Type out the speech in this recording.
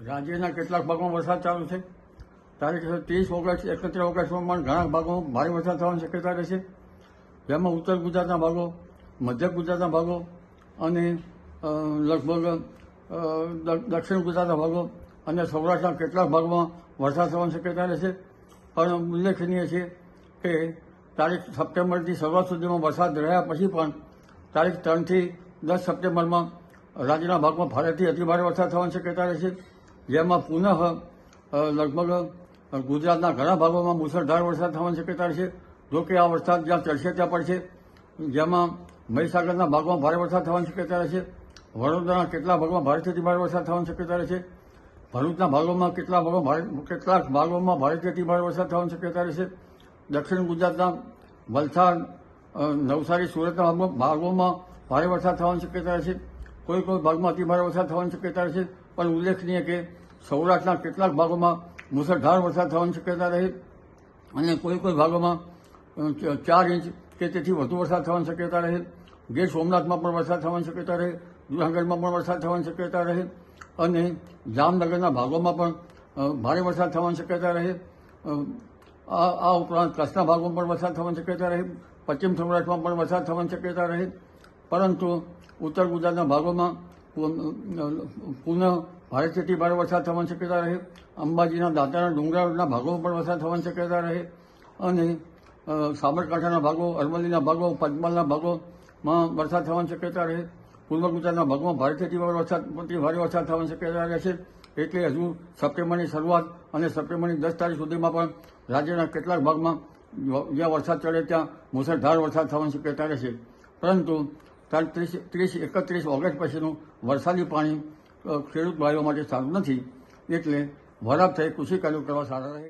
રાજ્યના કેટલાક ભાગોમાં વરસાદ ચાલુ છે. તારીખ 30 ઓગસ્ટ 31 ઓગસ્ટમાં પણ ઘણા ભાગોમાં ભારે વરસાદ થવાની શક્યતા રહેશે, જેમાં ઉત્તર ગુજરાતના ભાગો, મધ્ય ગુજરાતના ભાગો અને લગભગ દક્ષિણ ગુજરાતના ભાગો અને સૌરાષ્ટ્રના કેટલાક ભાગોમાં વરસાદ થવાની શક્યતા રહેશે. પણ ઉલ્લેખનીય છે કે તારીખ સપ્ટેમ્બરથી શરૂઆત સુધીમાં વરસાદ રહ્યા પછી પણ તારીખ 3 થી 10 સપ્ટેમ્બરમાં રાજ્યના ભાગમાં ભારેથી અતિભારે વરસાદ થવાની શક્યતા રહેશે, જેમાં પુનઃ લગભગ ગુજરાતના ઘણા ભાગોમાં મુશળધાર વરસાદ થવાની શક્યતા રહેશે. જોકે આ વરસાદ જ્યાં ચડશે ત્યાં પડશે, જેમાં મહીસાગરના ભાગમાં ભારે વરસાદ થવાની શક્યતા રહેશે, વડોદરાના કેટલાક ભાગમાં ભારેથી અતિભારે વરસાદ થવાની શક્યતા રહેશે, ભરૂચના ભાગોમાં કેટલાક ભાગોમાં ભારેથી અતિભારે વરસાદ થવાની શક્યતા રહેશે, દક્ષિણ ગુજરાતના વલસાડ, નવસારી, સુરતના ભાગોમાં ભારે વરસાદ થવાની શક્યતા રહેશે, કોઈ ભાગમાં અતિભારે વરસાદ થવાની શક્યતા રહેશે. પણ ઉલ્લેખનીય કે સૌરાષ્ટ્રના કેટલાક ભાગોમાં મુશળધાર વરસાદ થવાની શક્યતા રહે અને કોઈ ભાગોમાં 4 ઇંચ કે તેથી વધુ વરસાદ થવાની શક્યતા રહે. ગીર સોમનાથમાં પણ વરસાદ થવાની શક્યતા રહે, જૂનાગઢમાં પણ વરસાદ થવાની શક્યતા રહે અને જામનગરના ભાગોમાં પણ ભારે વરસાદ થવાની શક્યતા રહે. આ ઉપરાંત કચ્છના ભાગોમાં પણ વરસાદ થવાની શક્યતા રહે, પશ્ચિમ સૌરાષ્ટ્રમાં પણ વરસાદ થવાની શક્યતા રહે. પરંતુ ઉત્તર ગુજરાતના ભાગોમાં પુનઃ ભારેથી અતિભારે વરસાદ થવાની શક્યતા રહે, અંબાજીના દાંતાના ડુંગરાળના ભાગોમાં પણ વરસાદ થવાની શક્યતા રહે અને સાબરકાંઠાના ભાગો, અરવલ્લીના ભાગો, પંચમહાલના ભાગોમાં વરસાદ થવાની શક્યતા રહે. પૂર્વ ગુજરાતના ભાગોમાં ભારેથી અતિભારે વરસાદ થવાની શક્યતા રહેશે. એટલે હજુ સપ્ટેમ્બરની શરૂઆત અને સપ્ટેમ્બરની 10 તારીખ સુધીમાં પણ રાજ્યના કેટલાક ભાગમાં જ્યાં વરસાદ ચડે ત્યાં મુશળધાર વરસાદ થવાની શક્યતા રહેશે. પરંતુ તારીખ 31 ઓગસ્ટ પછીનું વરસાદી પાણી ખેડૂત ભાઈઓ માટે સારું નથી, એટલે વરાપ થઈ કૃષિ કાર્યો કરવા સારા રહે.